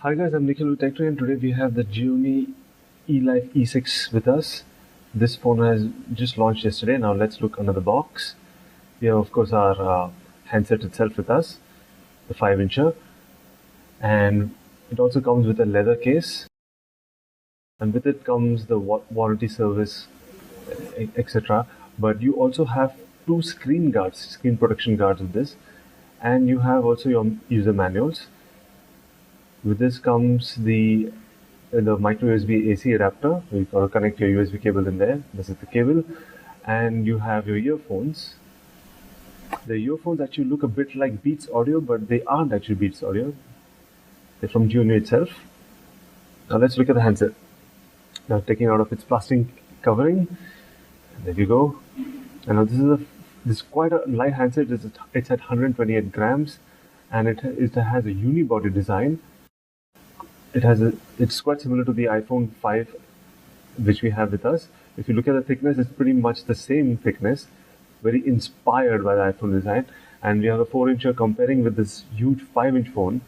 Hi guys, I'm Nikhil with TechTree, and today we have the Gionee Elife E6 with us. This phone has just launched yesterday. Now let's look under the box. We have of course our handset itself with us, the 5-incher, and it also comes with a leather case, and with it comes the warranty service, etc. But you also have two screen protection guards with this, and you have also your user manuals. With this comes the micro USB AC adapter. You got to connect your USB cable in there. This is the cable, and you have your earphones. The earphones actually look a bit like Beats Audio, but they aren't actually Beats Audio. They're from Gionee itself. Now let's look at the handset. Now taking out of its plastic covering. There you go. And now this is quite a light handset. It's at 128 grams, and it has a unibody design. It's quite similar to the iPhone 5 which we have with us. If you look at the thickness, it's pretty much the same thickness, very inspired by the iPhone design. And we have a 4-incher comparing with this huge 5-inch phone.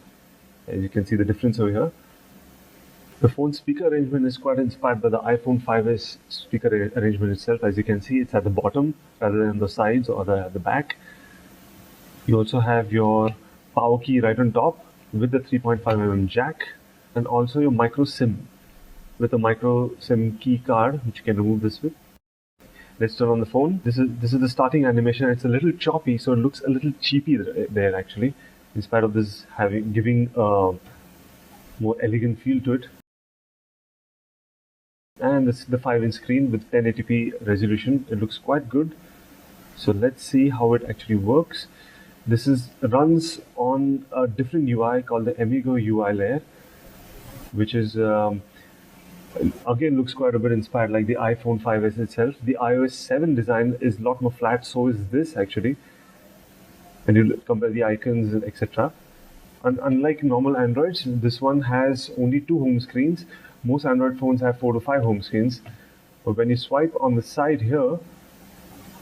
As you can see the difference over here. The phone speaker arrangement is quite inspired by the iPhone 5s speaker arrangement itself. As you can see, it's at the bottom rather than the sides or at the back. You also have your power key right on top with the 3.5mm jack, and also your micro SIM with a micro SIM key card which you can remove this with. Let's turn on the phone. This is the starting animation. It's a little choppy, so it looks a little cheapy there actually, in spite of this giving a more elegant feel to it. And this is the 5-inch screen with 1080p resolution. It looks quite good. So let's see how it actually works. This runs on a different UI called the Amigo UI layer, which is again looks quite a bit inspired like the iPhone 5s itself. The iOS 7 design is a lot more flat, so is this actually. When you compare the icons, etc. And unlike normal Androids, this one has only 2 home screens. Most Android phones have 4 to 5 home screens. But when you swipe on the side here,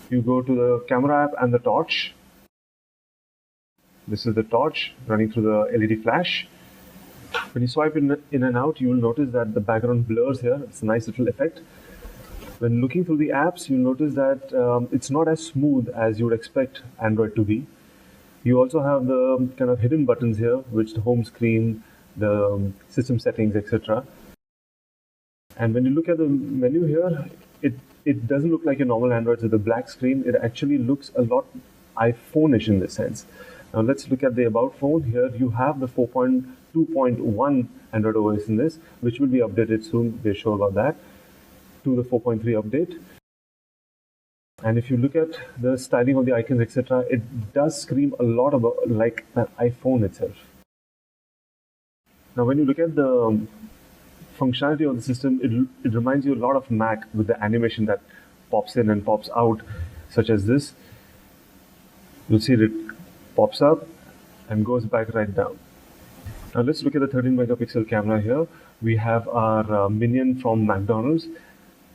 you go to the camera app and the torch. This is the torch running through the LED flash. When you swipe in and out, you will notice that the background blurs here. It's a nice little effect. When looking through the apps, you'll notice that it's not as smooth as you would expect Android to be. You also have the kind of hidden buttons here, which the home screen, the system settings, etc. And when you look at the menu here, it doesn't look like a normal Android with a black screen. It actually looks a lot iPhone-ish in this sense. Now let's look at the About phone. Here you have the 4.2.1 Android OS in this, which will be updated soon. They show about that to the 4.3 update. And if you look at the styling of the icons, etc., it does scream a lot about like the iPhone itself. Now when you look at the functionality of the system, it reminds you a lot of Mac with the animation that pops in and pops out, such as this. You'll see it pops up and goes back right down. Now let's look at the 13 megapixel camera here. We have our minion from McDonald's,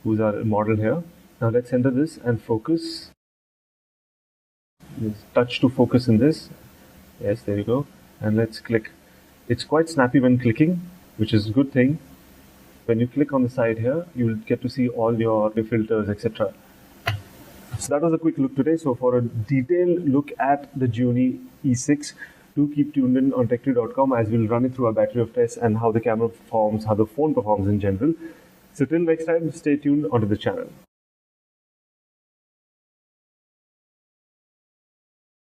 who's our model here. Now let's enter this and focus. Let's touch to focus in this. Yes, there you go. And let's click. It's quite snappy when clicking, which is a good thing. When you click on the side here, you will get to see all your filters, etc. So that was a quick look today. So for a detailed look at the Gionee E6, do keep tuned in on TechTree.com as we'll run it through a battery of tests and how the camera performs, how the phone performs in general. So till next time, stay tuned onto the channel.